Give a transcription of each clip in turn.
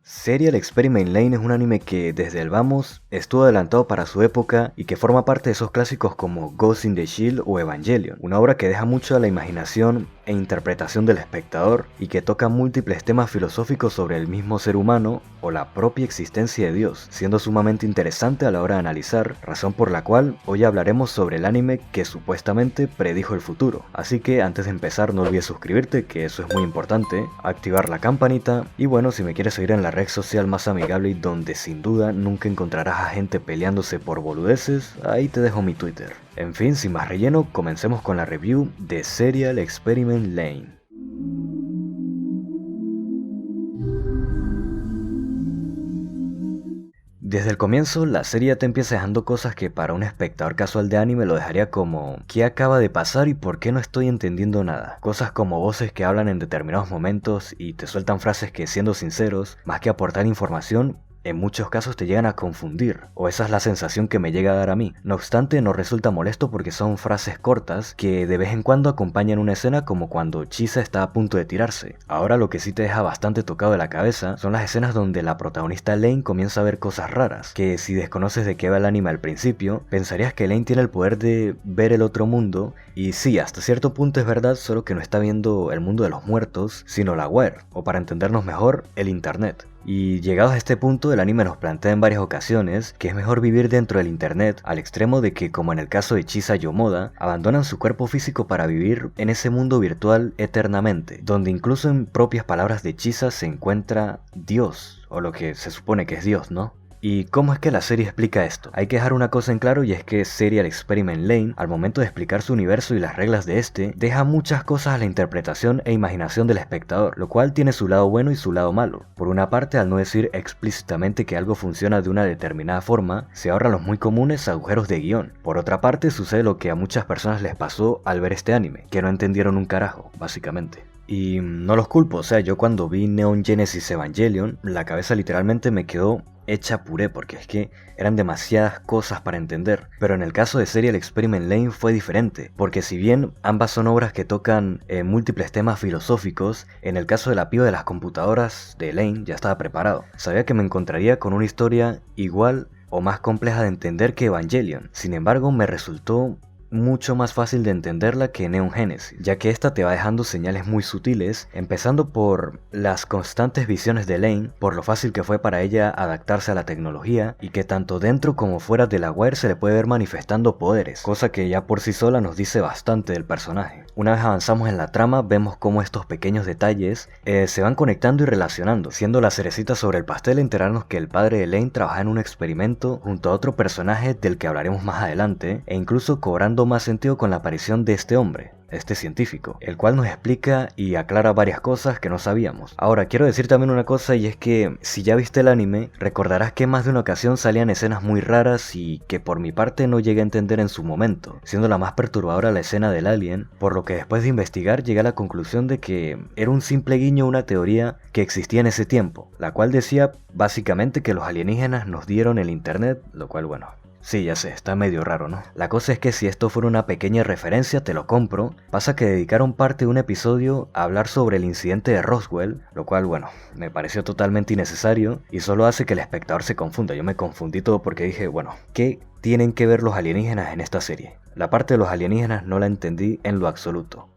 Serial Experiment Lane es un anime que desde el vamos estuvo adelantado para su época y que forma parte de esos clásicos como Ghost in the Shell o Evangelion, una obra que deja mucho a la imaginación e interpretación del espectador y que toca múltiples temas filosóficos sobre el mismo ser humano o la propia existencia de Dios, siendo sumamente interesante a la hora de analizar, razón por la cual hoy hablaremos sobre el anime que supuestamente predijo el futuro. Así que antes de empezar no olvides suscribirte, que eso es muy importante, activar la campanita y bueno, si me quieres seguir en la red social más amigable y donde sin duda nunca encontrarás a gente peleándose por boludeces, ahí te dejo mi Twitter. En fin, sin más relleno, comencemos con la review de Serial Experiment Lane. Desde el comienzo, la serie te empieza dejando cosas que para un espectador casual de anime lo dejaría como ¿qué acaba de pasar y por qué no estoy entendiendo nada? Cosas como voces que hablan en determinados momentos y te sueltan frases que, siendo sinceros, más que aportar información, en muchos casos te llegan a confundir, o esa es la sensación que me llega a dar a mí. No obstante, no resulta molesto porque son frases cortas que de vez en cuando acompañan una escena, como cuando Chisa está a punto de tirarse. Ahora lo que sí te deja bastante tocado de la cabeza son las escenas donde la protagonista Lane comienza a ver cosas raras, que si desconoces de qué va el anime al principio, pensarías que Lane tiene el poder de ver el otro mundo, y sí, hasta cierto punto es verdad, solo que no está viendo el mundo de los muertos, sino la web, o para entendernos mejor, el internet. Y llegados a este punto, el anime nos plantea en varias ocasiones que es mejor vivir dentro del internet, al extremo de que, como en el caso de Chisa Yomoda, abandonan su cuerpo físico para vivir en ese mundo virtual eternamente, donde incluso en propias palabras de Chisa se encuentra Dios, o lo que se supone que es Dios, ¿no? ¿Y cómo es que la serie explica esto? Hay que dejar una cosa en claro, y es que Serial Experiment Lane, al momento de explicar su universo y las reglas de este, deja muchas cosas a la interpretación e imaginación del espectador, lo cual tiene su lado bueno y su lado malo. Por una parte, al no decir explícitamente que algo funciona de una determinada forma, se ahorran los muy comunes agujeros de guión. Por otra parte, sucede lo que a muchas personas les pasó al ver este anime, que no entendieron un carajo, básicamente. Y no los culpo, o sea, yo cuando vi Neon Genesis Evangelion, la cabeza literalmente me quedó hecha puré, porque es que eran demasiadas cosas para entender. Pero en el caso de Serial Experiment Lane fue diferente, porque si bien ambas son obras que tocan múltiples temas filosóficos, en el caso de la piba de las computadoras de Lane ya estaba preparado. Sabía que me encontraría con una historia igual o más compleja de entender que Evangelion. Sin embargo, me resultó mucho más fácil de entenderla que Neon Genesis, ya que esta te va dejando señales muy sutiles, empezando por las constantes visiones de Lane, por lo fácil que fue para ella adaptarse a la tecnología, y que tanto dentro como fuera de la web se le puede ver manifestando poderes, cosa que ya por sí sola nos dice bastante del personaje. Una vez avanzamos en la trama, vemos cómo estos pequeños detalles se van conectando y relacionando, siendo la cerecita sobre el pastel enterarnos que el padre de Lane trabaja en un experimento junto a otro personaje del que hablaremos más adelante, e incluso cobrando más sentido con la aparición de este hombre, este científico, el cual nos explica y aclara varias cosas que no sabíamos. Ahora, quiero decir también una cosa, y es que si ya viste el anime, recordarás que en más de una ocasión salían escenas muy raras y que por mi parte no llegué a entender en su momento, siendo la más perturbadora la escena del alien, por lo que después de investigar llegué a la conclusión de que era un simple guiño a una teoría que existía en ese tiempo, la cual decía básicamente que los alienígenas nos dieron el internet, lo cual bueno, sí, ya sé, está medio raro, ¿no? La cosa es que si esto fuera una pequeña referencia, te lo compro. Pasa que dedicaron parte de un episodio a hablar sobre el incidente de Roswell, lo cual, bueno, me pareció totalmente innecesario y solo hace que el espectador se confunda. Yo me confundí todo porque dije, bueno, ¿qué tienen que ver los alienígenas en esta serie? La parte de los alienígenas no la entendí en lo absoluto.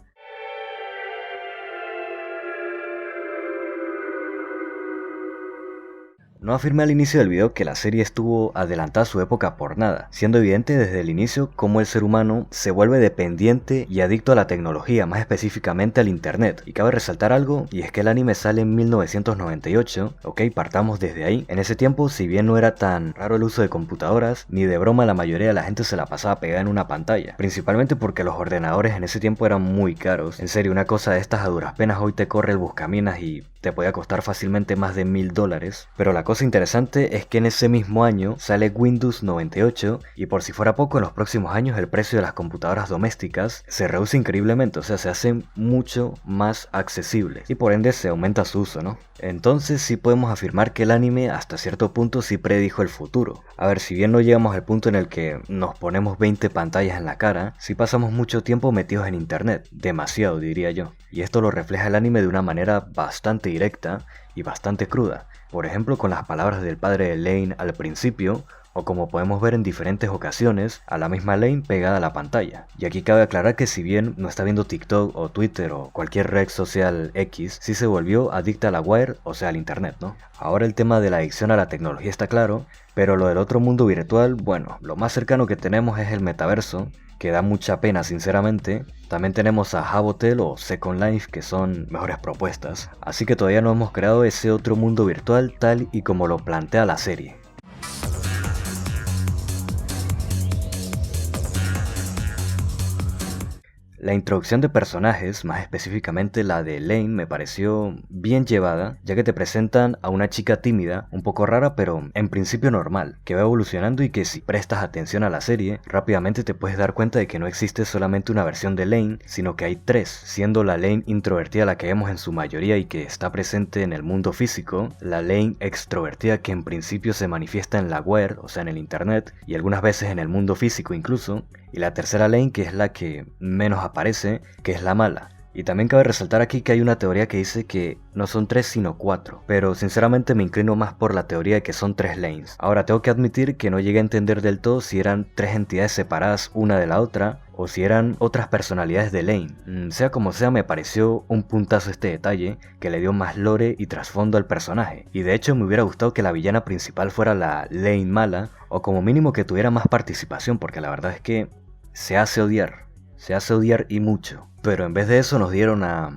No afirmé al inicio del video que la serie estuvo adelantada a su época por nada, siendo evidente desde el inicio cómo el ser humano se vuelve dependiente y adicto a la tecnología, más específicamente al internet. Y cabe resaltar algo, y es que el anime sale en 1998, ok, partamos desde ahí. En ese tiempo, si bien no era tan raro el uso de computadoras, ni de broma la mayoría de la gente se la pasaba pegada en una pantalla, principalmente porque los ordenadores en ese tiempo eran muy caros. En serio, una cosa de estas a duras penas hoy te corre el buscaminas y te podía costar fácilmente más de $1000, pero la cosa interesante es que en ese mismo año sale Windows 98 y por si fuera poco, en los próximos años el precio de las computadoras domésticas se reduce increíblemente, o sea, se hacen mucho más accesibles y por ende se aumenta su uso, ¿no? Entonces sí podemos afirmar que el anime hasta cierto punto sí predijo el futuro. A ver, si bien no llegamos al punto en el que nos ponemos 20 pantallas en la cara, sí pasamos mucho tiempo metidos en internet, demasiado diría yo. Y esto lo refleja el anime de una manera bastante directa y bastante cruda. por ejemplo con las palabras del padre de Lane al principio, o como podemos ver en diferentes ocasiones, a la misma Lane pegada a la pantalla. Y aquí cabe aclarar que si bien no está viendo TikTok o Twitter o cualquier red social X, sí se volvió adicta a la wire, o sea al internet, ¿no? Ahora el tema de la adicción a la tecnología está claro, pero lo del otro mundo virtual, bueno, lo más cercano que tenemos es el metaverso, que da mucha pena sinceramente. También tenemos a Habotel o Second Life, que son mejores propuestas, así que todavía no hemos creado ese otro mundo virtual tal y como lo plantea la serie. La introducción de personajes, más específicamente la de Lane, me pareció bien llevada, ya que te presentan a una chica tímida, un poco rara pero en principio normal, que va evolucionando y que si prestas atención a la serie, rápidamente te puedes dar cuenta de que no existe solamente una versión de Lane, sino que hay tres, siendo la Lane introvertida la que vemos en su mayoría y que está presente en el mundo físico, la Lane extrovertida que en principio se manifiesta en la web, o sea en el internet, y algunas veces en el mundo físico incluso, y la tercera Lane que es la que menos aparece, que es la mala. Y también cabe resaltar aquí que hay una teoría que dice que no son 3 sino 4, pero sinceramente me inclino más por la teoría de que son 3 lanes. Ahora tengo que admitir que no llegué a entender del todo si eran 3 entidades separadas una de la otra, o si eran otras personalidades de Lane. Sea como sea, me pareció un puntazo este detalle que le dio más lore y trasfondo al personaje. Y de hecho me hubiera gustado que la villana principal fuera la Lane mala, o como mínimo que tuviera más participación, porque la verdad es que se hace odiar y mucho. Pero en vez de eso nos dieron a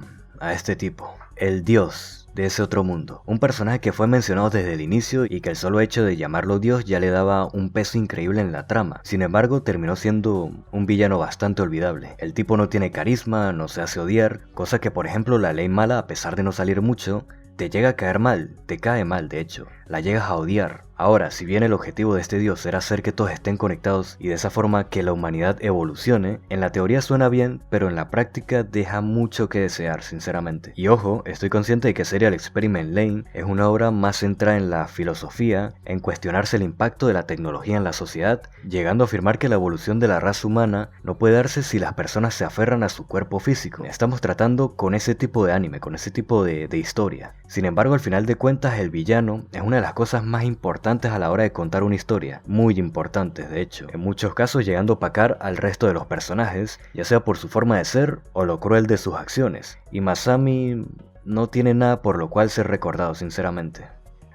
este tipo, el dios de ese otro mundo. Un personaje que fue mencionado desde el inicio y que el solo hecho de llamarlo Dios ya le daba un peso increíble en la trama. Sin embargo, terminó siendo un villano bastante olvidable. El tipo no tiene carisma, no se hace odiar, cosa que por ejemplo la Ley Mala, a pesar de no salir mucho, te llega a caer mal, te cae mal de hecho, la llegas a odiar. Ahora, si bien el objetivo de este dios era hacer que todos estén conectados y de esa forma que la humanidad evolucione, en la teoría suena bien, pero en la práctica deja mucho que desear, sinceramente. Y ojo, estoy consciente de que Serial Experiment Lane es una obra más centrada en la filosofía, en cuestionarse el impacto de la tecnología en la sociedad, llegando a afirmar que la evolución de la raza humana no puede darse si las personas se aferran a su cuerpo físico. Estamos tratando con ese tipo de anime, con ese tipo de historia. Sin embargo, al final de cuentas, el villano es una de las cosas más importantes a la hora de contar una historia, muy importantes de hecho, en muchos casos llegando a opacar al resto de los personajes, ya sea por su forma de ser o lo cruel de sus acciones, y Masami no tiene nada por lo cual ser recordado sinceramente.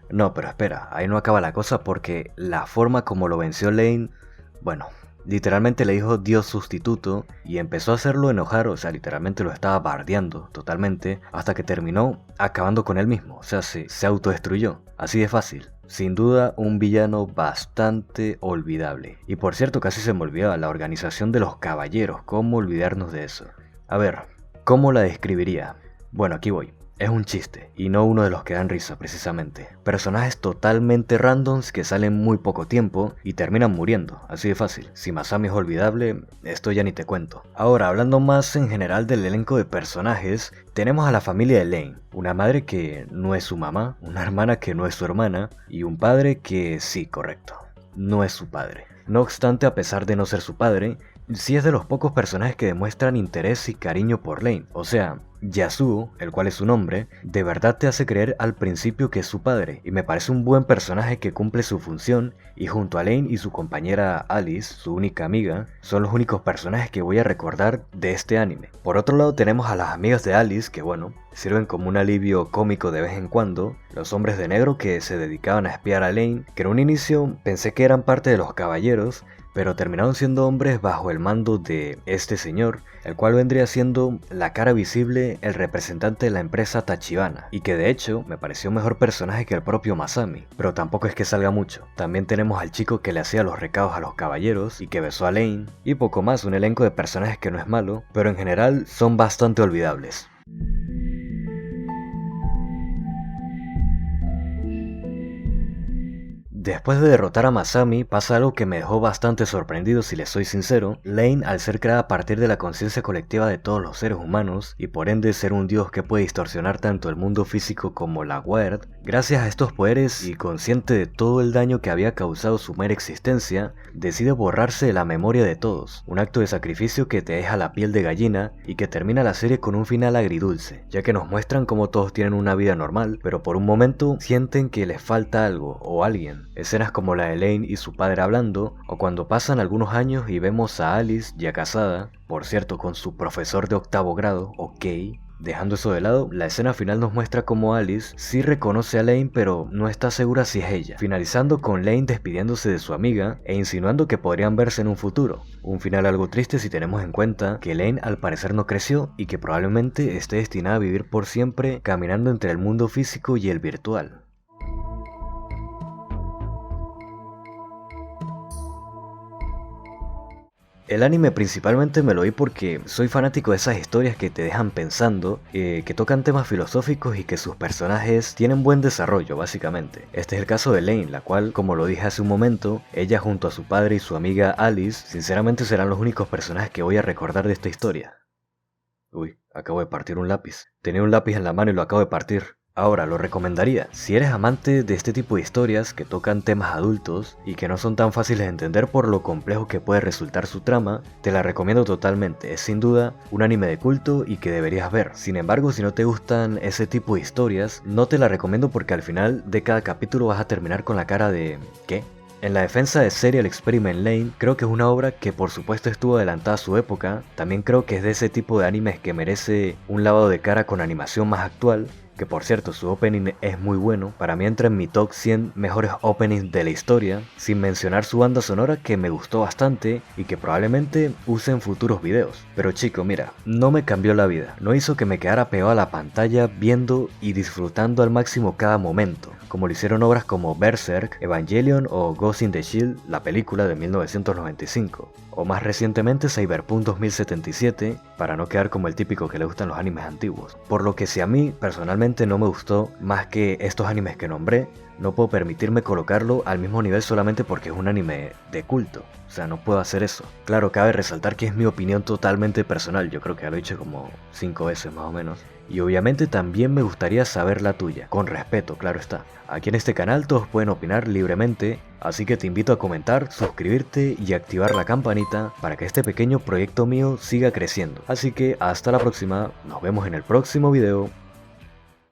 No, pero espera, ahí no acaba la cosa porque la forma como lo venció Lane, bueno, literalmente le dijo Dios sustituto y empezó a hacerlo enojar, o sea, literalmente lo estaba bardeando totalmente, hasta que terminó acabando con él mismo, o sea, se autodestruyó, así de fácil. Sin duda un villano bastante olvidable. Y por cierto, casi se me olvidaba la organización de los caballeros, ¿cómo olvidarnos de eso? A ver, ¿cómo la describiría? Bueno, aquí voy. Es un chiste, y no uno de los que dan risa precisamente. Personajes totalmente randoms que salen muy poco tiempo y terminan muriendo, así de fácil. Si Masami es olvidable, esto ya ni te cuento. Ahora, hablando más en general del elenco de personajes, tenemos a la familia de Lane, una madre que no es su mamá, una hermana que no es su hermana, y un padre que sí, correcto, no es su padre. No obstante, a pesar de no ser su padre, sí es de los pocos personajes que demuestran interés y cariño por Lane. O sea, Yasuo, el cual es su nombre, de verdad te hace creer al principio que es su padre, y me parece un buen personaje que cumple su función, y junto a Lane y su compañera Alice, su única amiga, son los únicos personajes que voy a recordar de este anime. Por otro lado tenemos a las amigas de Alice, que bueno, sirven como un alivio cómico de vez en cuando, los hombres de negro que se dedicaban a espiar a Lane, que en un inicio pensé que eran parte de los caballeros, pero terminaron siendo hombres bajo el mando de este señor, el cual vendría siendo la cara visible, el representante de la empresa Tachibana, y que de hecho me pareció mejor personaje que el propio Masami, pero tampoco es que salga mucho. También tenemos al chico que le hacía los recados a los caballeros y que besó a Lane, y poco más, un elenco de personajes que no es malo, pero en general son bastante olvidables. Después de derrotar a Masami, pasa algo que me dejó bastante sorprendido si les soy sincero. Lane, al ser creada a partir de la conciencia colectiva de todos los seres humanos, y por ende ser un dios que puede distorsionar tanto el mundo físico como la Weird, gracias a estos poderes y consciente de todo el daño que había causado su mera existencia, decide borrarse de la memoria de todos, un acto de sacrificio que te deja la piel de gallina y que termina la serie con un final agridulce, ya que nos muestran cómo todos tienen una vida normal, pero por un momento sienten que les falta algo o alguien. Escenas como la de Lane y su padre hablando, o cuando pasan algunos años y vemos a Alice ya casada, por cierto con su profesor de 8º grado, ok. Dejando eso de lado, la escena final nos muestra cómo Alice sí reconoce a Lane pero no está segura si es ella, finalizando con Lane despidiéndose de su amiga e insinuando que podrían verse en un futuro. Un final algo triste si tenemos en cuenta que Lane al parecer no creció y que probablemente esté destinada a vivir por siempre caminando entre el mundo físico y el virtual. El anime principalmente me lo vi porque soy fanático de esas historias que te dejan pensando, que tocan temas filosóficos y que sus personajes tienen buen desarrollo básicamente. Este es el caso de Lane, la cual, como lo dije hace un momento, ella junto a su padre y su amiga Alice, sinceramente serán los únicos personajes que voy a recordar de esta historia. Uy, acabo de partir un lápiz. Tenía un lápiz en la mano y lo acabo de partir. Ahora, lo recomendaría. Si eres amante de este tipo de historias que tocan temas adultos y que no son tan fáciles de entender por lo complejo que puede resultar su trama, te la recomiendo totalmente. Es sin duda un anime de culto y que deberías ver. Sin embargo, si no te gustan ese tipo de historias, no te la recomiendo porque al final de cada capítulo vas a terminar con la cara de ¿qué? En la defensa de Serial Experiment Lane, creo que es una obra que por supuesto estuvo adelantada a su época. También creo que es de ese tipo de animes que merece un lavado de cara con animación más actual. Que por cierto, su opening es muy bueno. Para mí entra en mi top 100 mejores openings de la historia, sin mencionar su banda sonora que me gustó bastante y que probablemente use en futuros videos. Pero chico, mira, no me cambió la vida, no hizo que me quedara pegado a la pantalla viendo y disfrutando al máximo cada momento, como lo hicieron obras como Berserk, Evangelion o Ghost in the Shell, la película de 1995. O más recientemente Cyberpunk 2077, para no quedar como el típico que le gustan los animes antiguos. Por lo que si a mí personalmente no me gustó más que estos animes que nombré, no puedo permitirme colocarlo al mismo nivel solamente porque es un anime de culto. O sea, no puedo hacer eso. Claro, cabe resaltar que es mi opinión totalmente personal, yo creo que ya lo he dicho como 5 veces más o menos. Y obviamente también me gustaría saber la tuya, con respeto, claro está. Aquí en este canal todos pueden opinar libremente, así que te invito a comentar, suscribirte y activar la campanita para que este pequeño proyecto mío siga creciendo. Así que hasta la próxima, nos vemos en el próximo video.